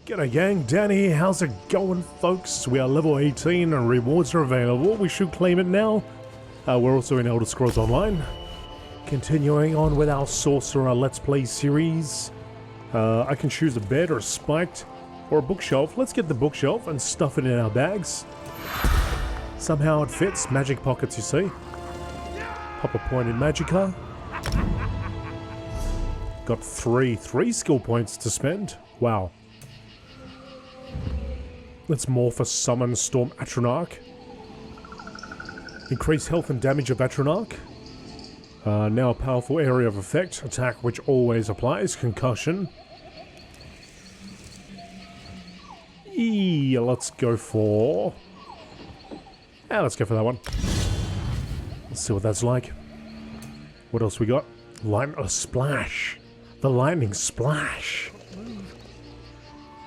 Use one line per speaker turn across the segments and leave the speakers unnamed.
G'day gang, Dan here, how's it going folks? We are level 18 and rewards are available, we should claim it now. We're also in Elder Scrolls Online. Continuing on with our Sorcerer Let's Play series. I can choose a bed or a spiked or a bookshelf. Let's get the bookshelf and stuff it in our bags. Somehow it fits, magic pockets you see. Pop a point in Magicka. Got three skill points to spend. Wow. Let's morph a summon Storm Atronach. Increase health and damage of Atronach. Now a powerful area of effect. Attack which always applies. Concussion. Let's go for... let's go for that one. Let's see what that's like. What else we got? Splash. The lightning splash.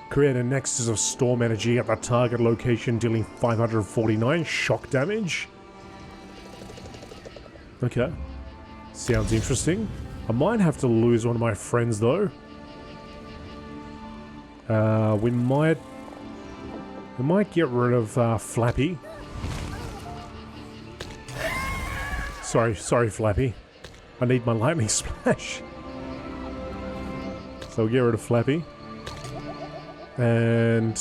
Create a nexus of storm energy at the target location, dealing 549 shock damage. Okay. Sounds interesting. I might have to lose one of my friends though. We might get rid of Flappy. Sorry Flappy. I need my lightning splash. So we'll get rid of Flappy. And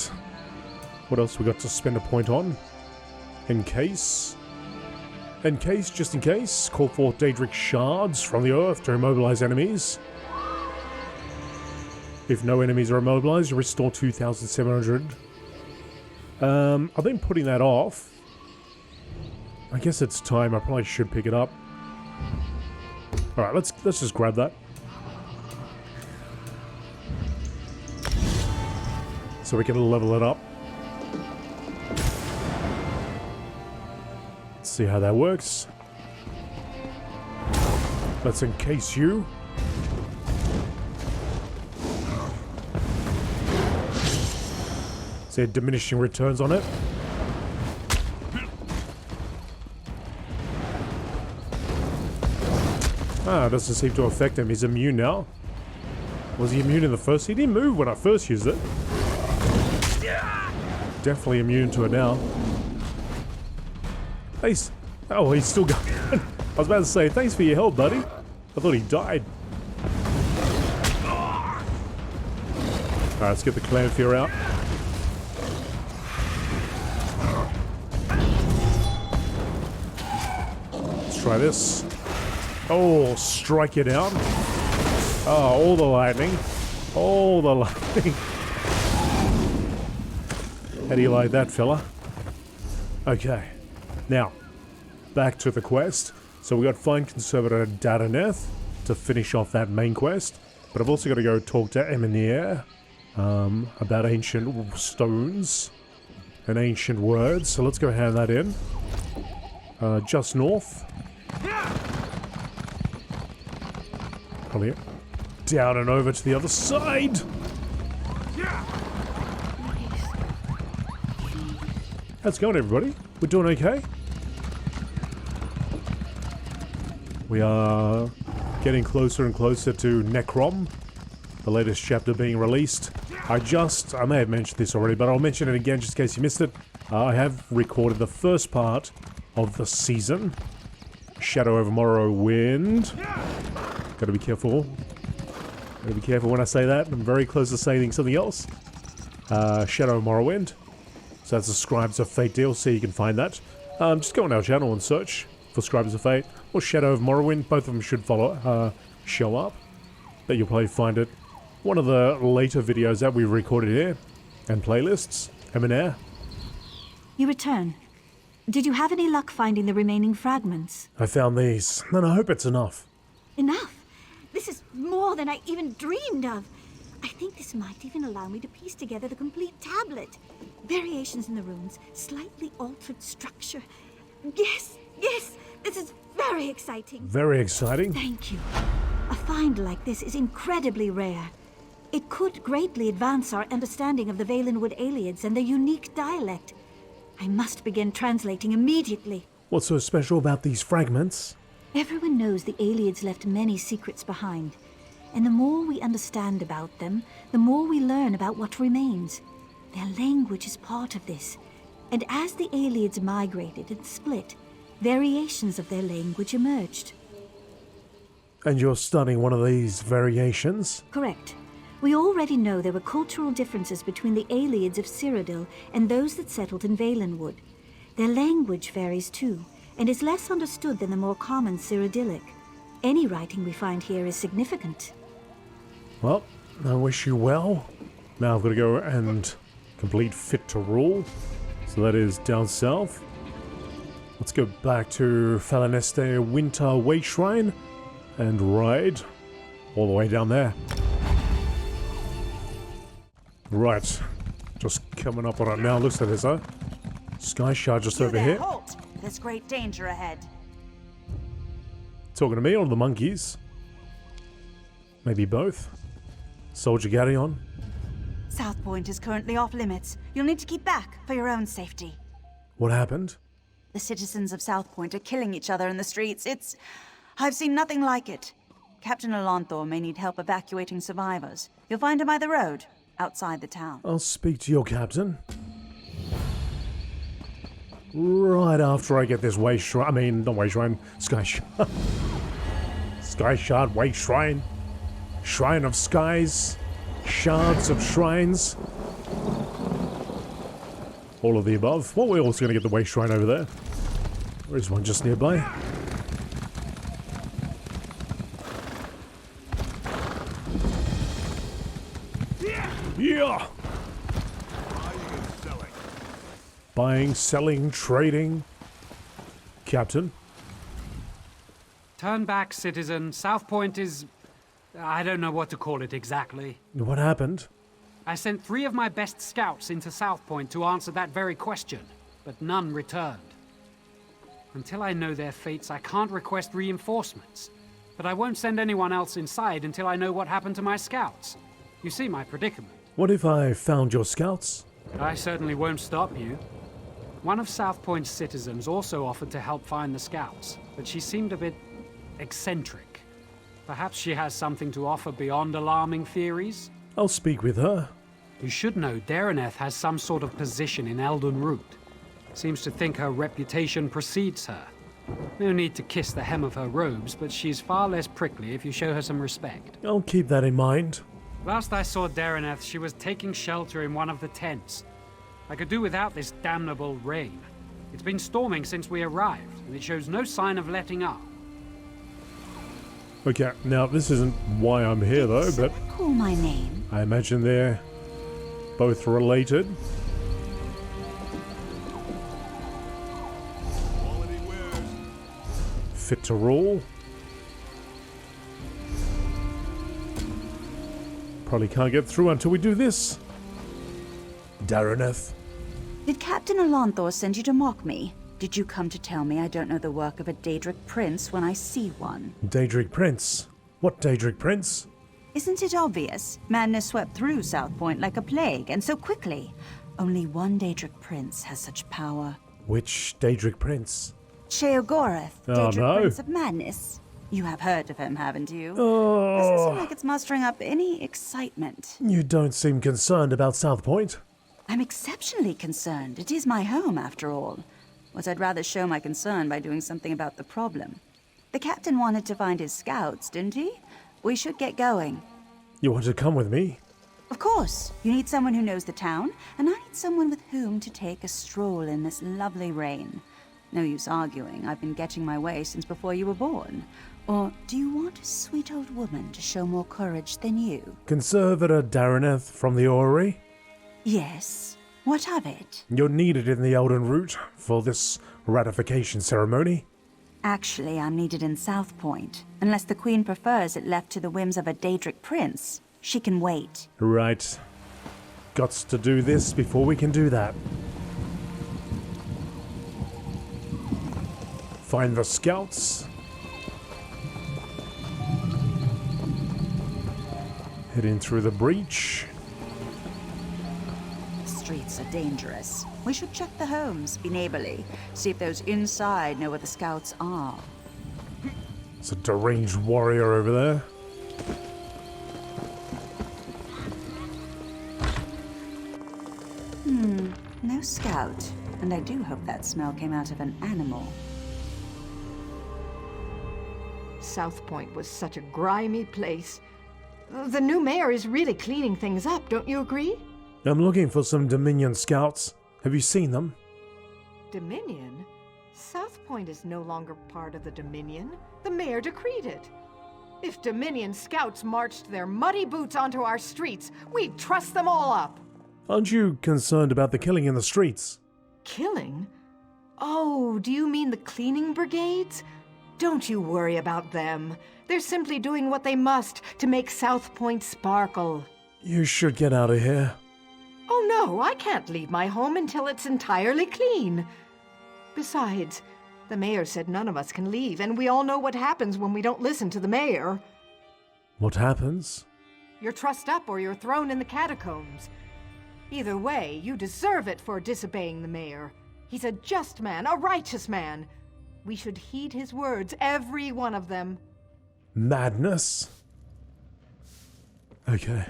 what else we got to spend a point on? Just in case, call forth Daedric shards from the earth to immobilize enemies. If no enemies are immobilized, you restore 2,700. I've been putting that off. I guess it's time. I probably should pick it up. Alright, let's just grab that. So we can level it up. Let's see how that works. Let's encase you. See diminishing returns on it. It doesn't seem to affect him. He's immune now. Was he immune in the first? He didn't move when I first used it. Definitely immune to it now. Thanks. Oh, he's still going. I was about to say, thanks for your help, buddy. I thought he died. Alright, let's get the clan fear out. Let's try this. Oh, strike it down. Oh, all the lightning. All the lightning. How do you like that, fella? Okay. Now, back to the quest. So we got find Conservator Daraneth to finish off that main quest. But I've also got to go talk to Eminier about ancient stones and ancient words. So let's go hand that in. Just north. Probably down and over to the other side. How's it going, everybody? We're doing okay? We are getting closer and closer to Necrom, the latest chapter being released. I may have mentioned this already, but I'll mention it again just in case you missed it. I have recorded the first part of the season. Shadow over Morrowind. Gotta be careful. Gotta be careful when I say that. I'm very close to saying something else. Shadow of Morrowind. So that's the Scribes of Fate DLC, you can find that. Just go on our channel and search for Scribes of Fate or Shadow of Morrowind. Both of them should show up. But you'll probably find it. One of the later videos that we recorded here. And playlists. Eminier.
You return. Did you have any luck finding the remaining fragments?
I found these, and I hope it's enough.
Enough? This is more than I even dreamed of. I think this might even allow me to piece together the complete tablet. Variations in the runes, slightly altered structure. Yes, this is very exciting.
Very exciting?
Thank you. A find like this is incredibly rare. It could greatly advance our understanding of the Valenwood Aliens and their unique dialect. I must begin translating immediately.
What's so special about these fragments?
Everyone knows the Aliens left many secrets behind. And the more we understand about them, the more we learn about what remains. Their language is part of this. And as the Aelids migrated and split, variations of their language emerged.
And you're studying one of these variations?
Correct. We already know there were cultural differences between the Aelids of Cyrodiil and those that settled in Valenwood. Their language varies too, and is less understood than the more common Cyrodiilic. Any writing we find here is significant.
Well, I wish you well. Now I've got to go and complete Fit to Rule. So that is down south. Let's go back to Falaneste Winter Way Shrine and ride all the way down there. Right, just coming up on it now. Looks like there's a Sky Shard just over here.
Halt! There's great danger ahead.
Talking to me or the monkeys? Maybe both. Soldier Garyon.
Southpoint is currently off limits. You'll need to keep back for your own safety.
What happened?
The citizens of Southpoint are killing each other in the streets. I've seen nothing like it. Captain Alonthor may need help evacuating survivors. You'll find him by the road, outside the town.
I'll speak to your captain. Right after I get this way shrine. I mean, not way shrine. Sky Shard. Sky Shard, way shrine. Shrine of skies. Shards of shrines. All of the above. Well, we're also going to get the way shrine over there. There is one just nearby. Yeah! Buying, selling, trading. Captain?
Turn back, citizen. Southpoint is... I don't know what to call it exactly.
What happened?
I sent 3 of my best scouts into Southpoint to answer that very question, but none returned. Until I know their fates, I can't request reinforcements. But I won't send anyone else inside until I know what happened to my scouts. You see my predicament.
What if I found your scouts?
I certainly won't stop you. One of Southpoint's citizens also offered to help find the scouts, but she seemed a bit eccentric. Perhaps she has something to offer beyond alarming theories?
I'll speak with her.
You should know Daraneth has some sort of position in Elden Root. Seems to think her reputation precedes her. No need to kiss the hem of her robes, but she's far less prickly if you show her some respect.
I'll keep that in mind.
Last I saw Daraneth, she was taking shelter in one of the tents. I could do without this damnable rain. It's been storming since we arrived, and it shows no sign of letting up.
Okay, now this isn't why I'm here though, but
Call my name.
I imagine they're both related. Fit to Rule. Probably can't get through until we do this. Daraneth.
Did Captain Alonthor send you to mock me? Did you come to tell me I don't know the work of a Daedric prince when I see one?
Daedric Prince. What Daedric Prince?
Isn't it obvious? Madness swept through Southpoint like a plague, and so quickly. Only one Daedric prince has such power.
Which Daedric Prince?
Sheogorath,
Oh,
Daedric
no.
Prince of Madness. You have heard of him, haven't you? Doesn't
Oh,
seem like it's mustering up any excitement.
you don't seem concerned about Southpoint.
I'm exceptionally concerned. It is my home, after all. But I'd rather show my concern by doing something about the problem. The captain wanted to find his scouts, didn't he? We should get going.
You want to come with me?
Of course. You need someone who knows the town, and I need someone with whom to take a stroll in this lovely rain. No use arguing. I've been getting my way since before you were born. Or do you want a sweet old woman to show more courage than you?
Conservator Daraneth from the Orrery?
Yes. What of it?
You're needed in the Elden Root for this ratification ceremony.
Actually, I'm needed in Southpoint. Unless the Queen prefers it left to the whims of a Daedric prince. She can wait.
Right. Gots to do this before we can do that. Find the scouts. Head in through the breach.
The streets are dangerous. We should check the homes, be neighborly, see if those inside know where the scouts are.
It's a deranged warrior over there.
No scout. And I do hope that smell came out of an animal.
Southpoint was such a grimy place. The new mayor is really cleaning things up, don't you agree?
I'm looking for some Dominion scouts. Have you seen them?
Dominion? Southpoint is no longer part of the Dominion. The mayor decreed it. If Dominion scouts marched their muddy boots onto our streets, we'd truss them all up.
Aren't you concerned about the killing in the streets?
Killing? Oh, do you mean the cleaning brigades? Don't you worry about them. They're simply doing what they must to make Southpoint sparkle.
You should get out of here.
Oh no, I can't leave my home until it's entirely clean. Besides, the mayor said none of us can leave, and we all know what happens when we don't listen to the mayor.
What happens?
You're trussed up or you're thrown in the catacombs. Either way, you deserve it for disobeying the mayor. He's a just man, a righteous man. We should heed his words, every one of them.
Madness? Okay.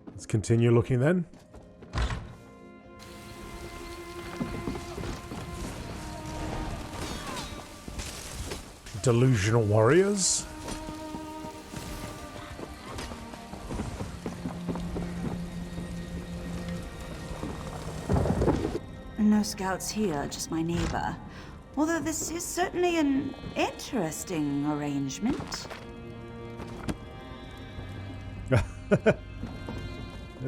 Let's continue looking then. Delusional warriors?
No scouts here, just my neighbor. Although this is certainly an interesting arrangement.
It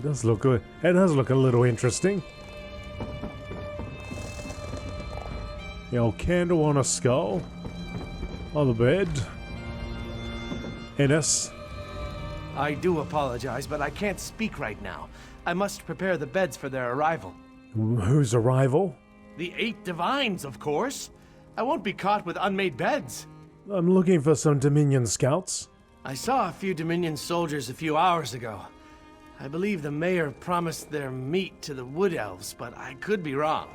does look good. It does look a little interesting. The old candle on a skull. On the bed. Ennis.
I do apologize, but I can't speak right now. I must prepare the beds for their arrival.
Whose arrival?
The 8 divines, of course. I won't be caught with unmade beds.
I'm looking for some Dominion scouts.
I saw a few Dominion soldiers a few hours ago. I believe the mayor promised their meat to the wood elves, but I could be wrong.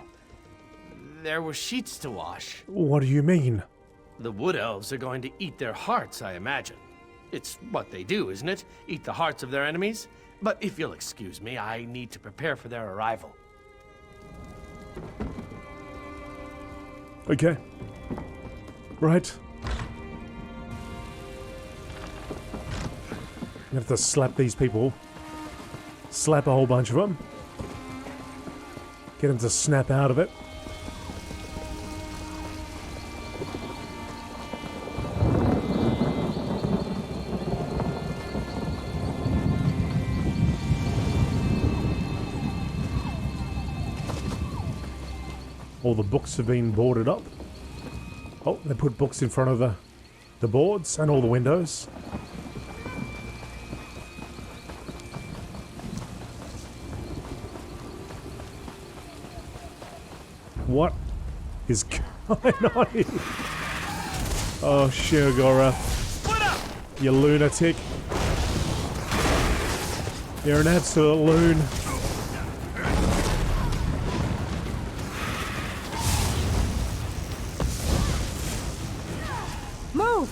There were sheets to wash.
What do you mean?
The wood elves are going to eat their hearts, I imagine. It's what they do, isn't it? Eat the hearts of their enemies? But if you'll excuse me, I need to prepare for their arrival.
Okay. Right. I have to slap these people. Slap a whole bunch of them. Get them to snap out of it. All the books have been boarded up. Oh, they put books in front of the boards and all the windows. What is going on here? Oh, Shirogora. You lunatic. You're an absolute loon.
Move!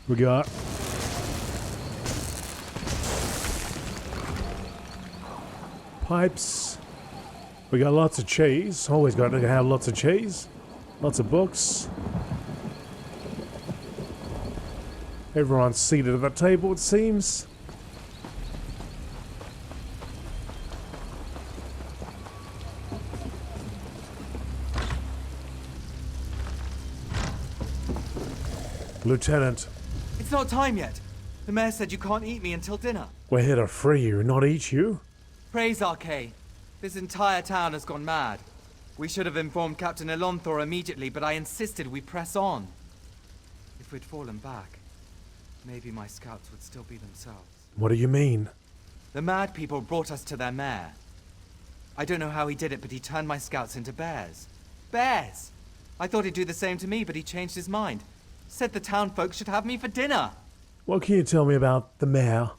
We got pipes. We got lots of cheese. Always got to have lots of cheese. Lots of books. Everyone's seated at the table, it seems. Lieutenant,
It's not time yet. The mayor said you can't eat me until dinner.
we're here to free you, not eat you.
Praise Arcane. This entire town has gone mad. We should have informed Captain Elonthor immediately, but I insisted we press on. If we'd fallen back, maybe my scouts would still be themselves.
What do you mean?
The mad people brought us to their mayor. I don't know how he did it, but he turned my scouts into bears. Bears! I thought he'd do the same to me, but he changed his mind. Said the town folks should have me for dinner.
What can you tell me about the mayor?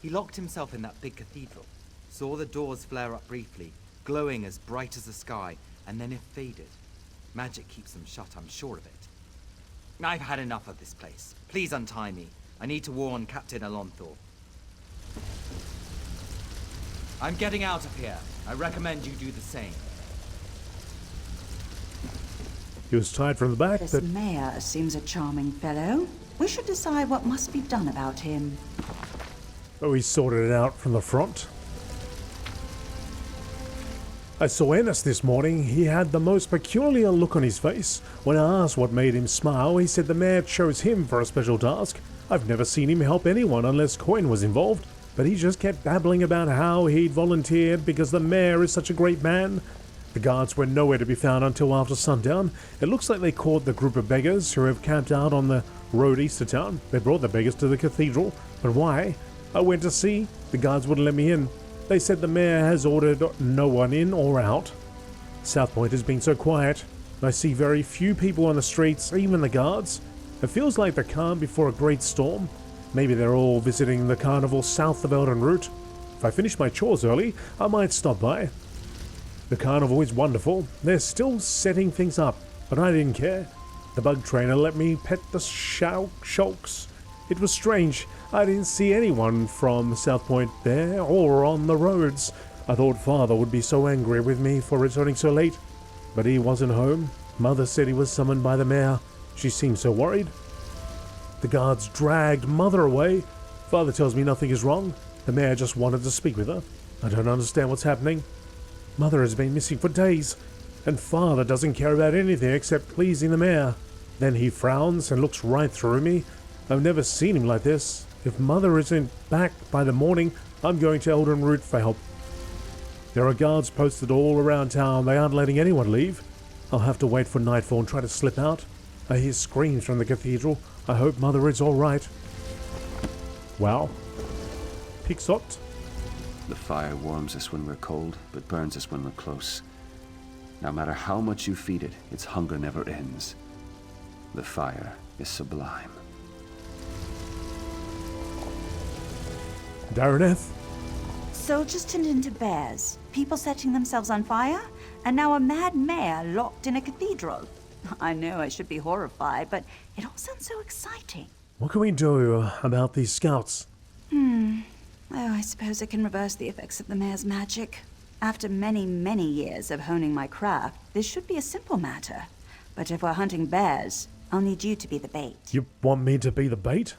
He locked himself in that big cathedral, saw the doors flare up briefly, glowing as bright as the sky, and then it faded. Magic keeps them shut, I'm sure of it. I've had enough of this place. Please untie me. I need to warn Captain Elonthor. I'm getting out of here. I recommend you do the same.
He was tied from the back.
This mayor seems a charming fellow. We should decide what must be done about him.
Oh, he sorted it out from the front. I saw Ennis this morning. He had the most peculiar look on his face. When I asked what made him smile, he said the mayor chose him for a special task. I've never seen him help anyone unless coin was involved, but he just kept babbling about how he'd volunteered because the mayor is such a great man. The guards were nowhere to be found until after sundown. It looks like they caught the group of beggars who have camped out on the road east of town. They brought the beggars to the cathedral, but why? I went to see. The guards wouldn't let me in. They said the mayor has ordered no one in or out. Southpoint has been so quiet. I see very few people on the streets, even the guards. It feels like the calm before a great storm. Maybe they're all visiting the carnival south of Elden Root. If I finish my chores early, I might stop by. The carnival is wonderful. They're still setting things up, but I didn't care. The bug trainer let me pet the shulks. It was strange. I didn't see anyone from Southpoint there or on the roads. I thought Father would be so angry with me for returning so late, but he wasn't home. Mother said he was summoned by the mayor. She seemed so worried. The guards dragged Mother away. Father tells me nothing is wrong. The mayor just wanted to speak with her. I don't understand what's happening. Mother has been missing for days, and Father doesn't care about anything except pleasing the mayor. Then he frowns and looks right through me. I've never seen him like this. If Mother isn't back by the morning, I'm going to Elden Root for help. There are guards posted all around town. They aren't letting anyone leave. I'll have to wait for nightfall and try to slip out. I hear screams from the cathedral. I hope Mother is all right. Wow. Pixot.
The fire warms us when we're cold, but burns us when we're close. No matter how much you feed it, its hunger never ends. The fire is sublime.
Daraneth.
Soldiers turned into bears, people setting themselves on fire, and now a mad mayor locked in a cathedral. I know I should be horrified, but it all sounds so exciting.
What can we do about these scouts?
Oh, I suppose I can reverse the effects of the mayor's magic. After many, many years of honing my craft, this should be a simple matter. But if we're hunting bears, I'll need you to be the bait.
You want me to be the bait?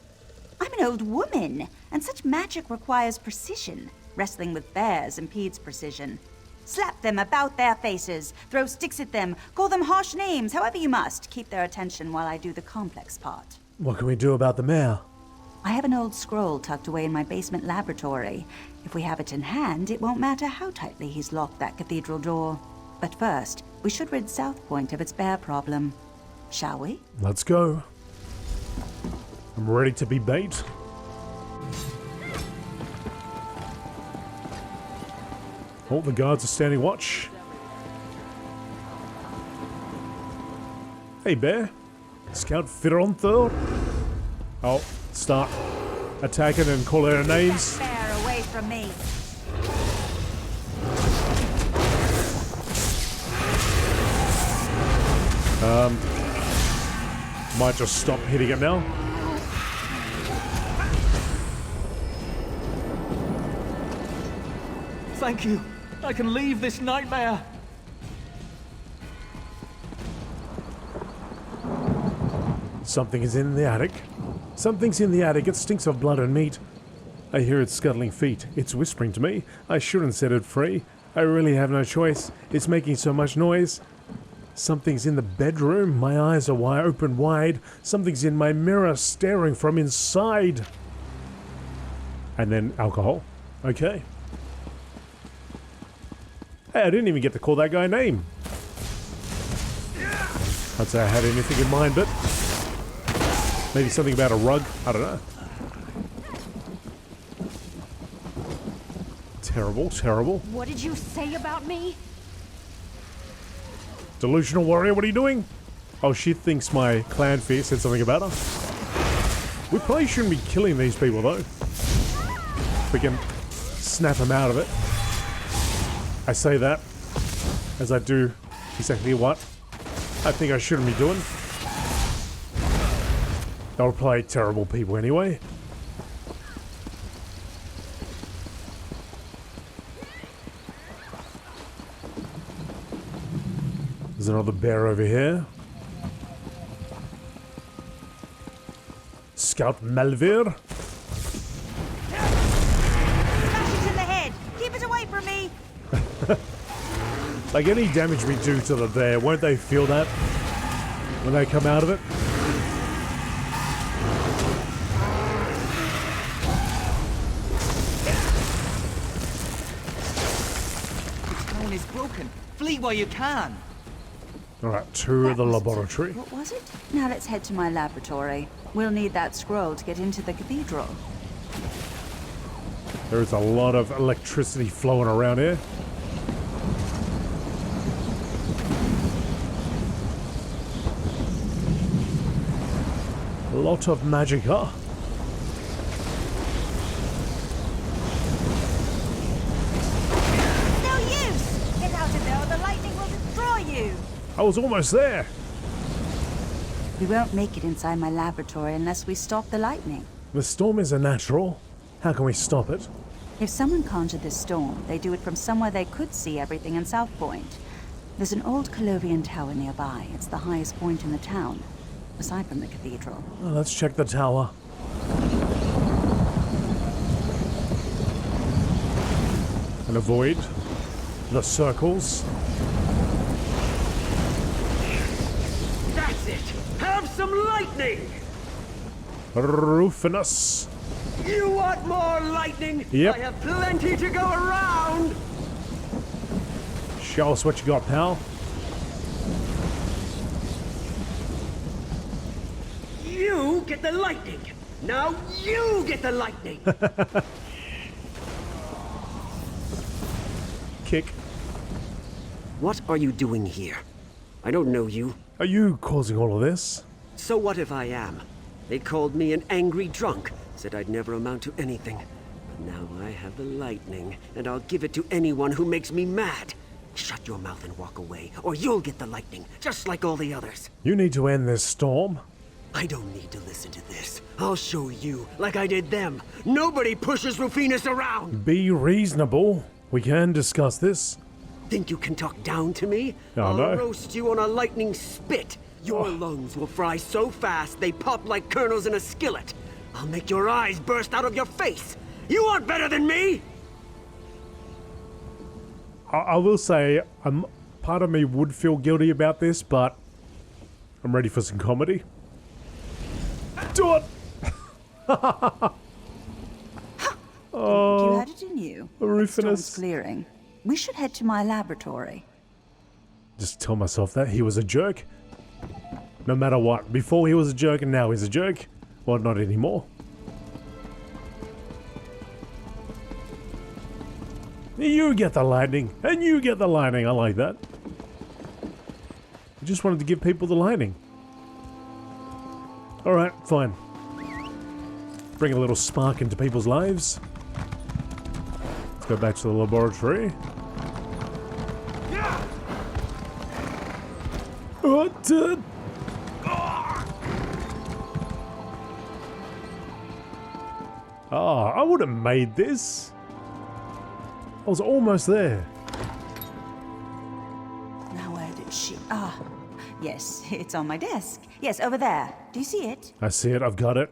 I'm an old woman, and such magic requires precision. Wrestling with bears impedes precision. Slap them about their faces, throw sticks at them, call them harsh names, however you must. Keep their attention while I do the complex part.
What can we do about the mayor?
I have an old scroll tucked away in my basement laboratory. If we have it in hand, it won't matter how tightly he's locked that cathedral door. But first, we should rid Southpoint of its bear problem. Shall we?
Let's go. I'm ready to be bait. All the guards are standing watch. Hey, bear. Scout fitter on third. Oh, start attacking and call out names.
Get that bear away from me.
Might just stop hitting it now.
Thank you. I can leave this nightmare.
Something is in the attic. Something's in the attic. It stinks of blood and meat. I hear its scuttling feet. It's whispering to me. I shouldn't set it free. I really have no choice. It's making so much noise. Something's in the bedroom. My eyes are open wide. Something's in my mirror staring from inside. And then alcohol. Okay. Hey, I didn't even get to call that guy a name. I'd say I had anything in mind, but maybe something about a rug. I don't know. Terrible, terrible.
What did you say about me?
Delusional warrior, what are you doing? Oh, she thinks my clan fear said something about her. We probably shouldn't be killing these people, though. We can snap them out of it. I say that as I do exactly what I think I shouldn't be doing. They'll play terrible people anyway. There's another bear over here. Scout Malvir.
Smash it in the head! Keep it away from me!
Like any damage we do to the bear, won't they feel that when they come out of it?
The stone is broken. Flee while you can.
Alright, tour of the laboratory.
What was it? Now let's head to my laboratory. We'll need that scroll to get into the cathedral.
There's a lot of electricity flowing around here. A lot of magic, huh?
No use! Get out of there or the lightning will destroy you!
I was almost there.
We won't make it inside my laboratory unless we stop the lightning.
The storm is a natural. How can we stop it?
If someone conjured this storm, they do it from somewhere they could see everything in Southpoint. There's an old Colovian tower nearby. It's the highest point in the town, aside from the cathedral.
Well, let's check the tower. And avoid the circles.
That's it! Have some lightning!
Rufinus.
You want more lightning?
Yep.
I have plenty to go around!
Show us what you got, pal.
You get the lightning! Now you get the lightning!
Kick.
What are you doing here? I don't know you.
Are you causing all of this?
So what if I am? They called me an angry drunk, said I'd never amount to anything. But now I have the lightning, and I'll give it to anyone who makes me mad. Shut your mouth and walk away, or you'll get the lightning, just like all the others.
You need to end this storm.
I don't need to listen to this. I'll show you, like I did them. Nobody pushes Rufinus around!
Be reasonable. We can discuss this.
Think you can talk down to me?
Oh,
I'll
no.
roast you on a lightning spit. Your lungs will fry so fast they pop like kernels in a skillet. I'll make your eyes burst out of your face. You aren't better than me!
I will say, part of me would feel guilty about this, but I'm ready for some comedy. Do it!
You had it in you.
Rufinus.
Storm's clearing. We should head to my laboratory.
Just tell myself that he was a jerk. No matter what. Before he was a jerk and now he's a jerk. Well, not anymore. You get the lightning. And you get the lightning. I like that. I just wanted to give people the lightning. Alright, fine. Bring a little spark into people's lives. Let's go back to the laboratory. What? Oh, I would have made this. I was almost there.
Now where did she... Ah, yes, it's on my desk. Yes, over there. Do you see it?
I see it, I've got it.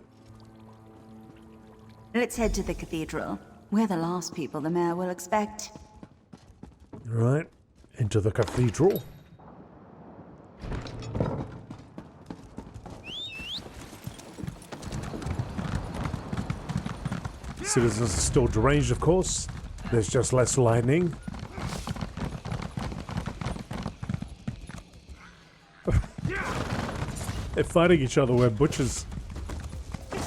Let's head to the cathedral. We're the last people the mayor will expect.
Right, into the cathedral. Citizens are still deranged, of course. There's just less lightning. They're fighting each other, we're butchers.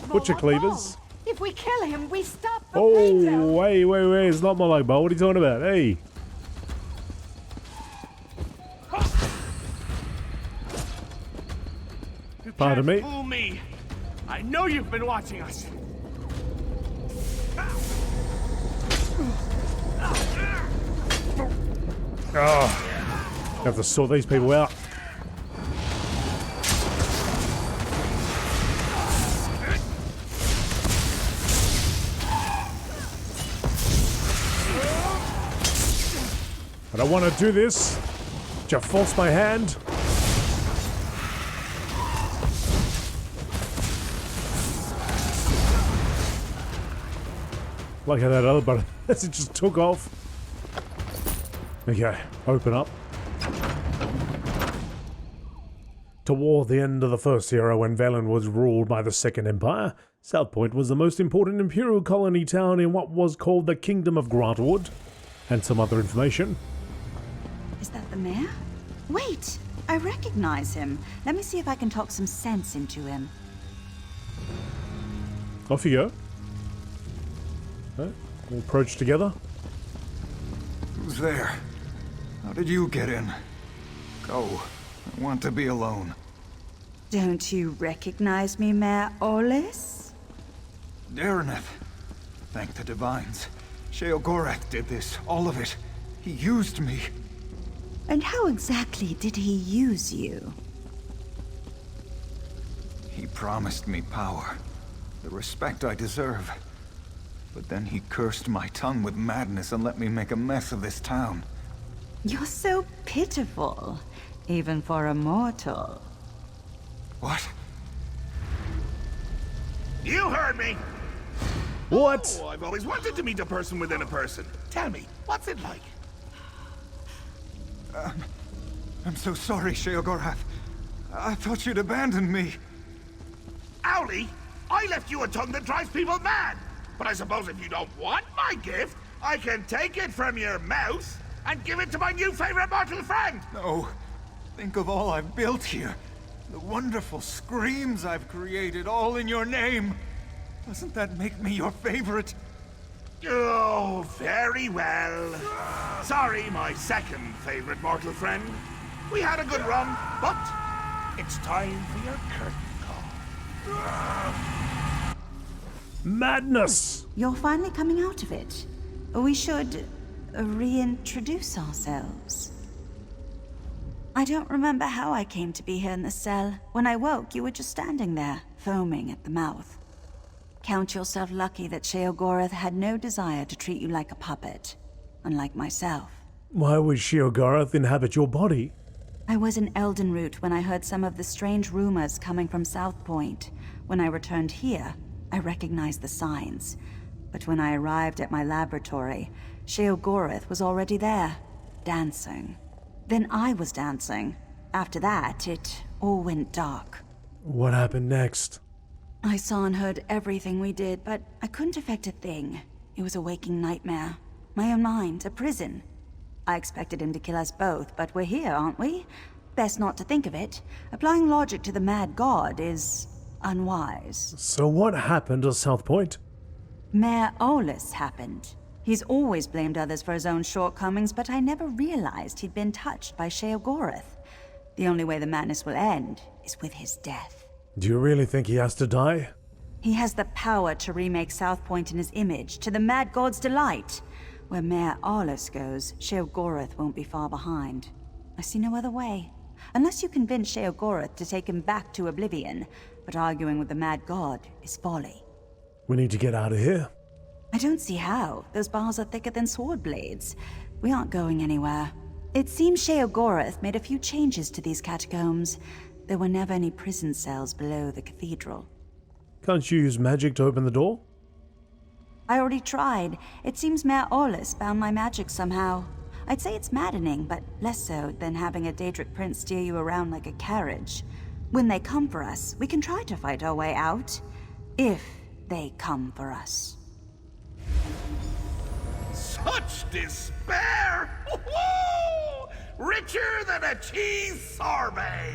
Butcher cleavers.
If we kill him, we stop the
Oh,
painter.
wait. It's not my like bow. What are you talking about? Hey. Pardon me.
Fool me! I know you've been watching us!
Oh. Have to sort these people out. I don't want to do this. Just force my hand. Like how that other button, as it just took off. Okay, open up. Toward the end of the First Era, when Velen was ruled by the Second Empire, Southpoint was the most important imperial colony town in what was called the Kingdom of Grantwood. And some other information.
Is that the mayor? Wait! I recognize him. Let me see if I can talk some sense into him.
Off you go. Right, we'll approach together.
Who's there? How did you get in? Go. I want to be alone.
Don't you recognize me, Mayor Olis?
Daraneth. Thank the Divines. Sheogorath did this, all of it. He used me.
And how exactly did he use you?
He promised me power, the respect I deserve. But then he cursed my tongue with madness and let me make a mess of this town.
You're so pitiful, even for a mortal.
What?
You heard me!
What?
Oh, I've always wanted to meet a person within a person. Tell me, what's it like?
I'm so sorry, Sheogorath. I thought you'd abandoned me.
Owlie, I left you a tongue that drives people mad. But I suppose if you don't want my gift, I can take it from your mouth and give it to my new favorite mortal friend.
No. Think of all I've built here. The wonderful screams I've created, all in your name. Doesn't that make me your favorite?
Oh, very well. Sorry, my second favorite mortal friend. We had a good run, but it's time for your curtain call.
Madness!
You're finally coming out of it. We should reintroduce ourselves. I don't remember how I came to be here in the cell. When I woke, you were just standing there, foaming at the mouth. Count yourself lucky that Sheogorath had no desire to treat you like a puppet, unlike myself.
Why would Sheogorath inhabit your body?
I was in Eldenroot when I heard some of the strange rumors coming from Southpoint. When I returned here, I recognized the signs. But when I arrived at my laboratory, Sheogorath was already there, dancing. Then I was dancing. After that, it all went dark.
What happened next?
I saw and heard everything we did, but I couldn't affect a thing. It was a waking nightmare. My own mind, a prison. I expected him to kill us both, but we're here, aren't we? Best not to think of it. Applying logic to the mad god is unwise.
So what happened to Southpoint?
Mayor Olis happened. He's always blamed others for his own shortcomings, but I never realized he'd been touched by Sheogorath. The only way the madness will end is with his death.
Do you really think he has to die?
He has the power to remake Southpoint in his image, to the mad god's delight. Where Mayor Olis goes, Sheogorath won't be far behind. I see no other way. Unless you convince Sheogorath to take him back to oblivion, but arguing with the mad god is folly.
We need to get out of here.
I don't see how. Those bars are thicker than sword blades. We aren't going anywhere. It seems Sheogorath made a few changes to these catacombs. There were never any prison cells below the cathedral.
Can't you use magic to open the door?
I already tried. It seems Mayor Olis found my magic somehow. I'd say it's maddening, but less so than having a Daedric prince steer you around like a carriage. When they come for us, we can try to fight our way out. If they come for us.
Such despair! Richer than a cheese sorbet!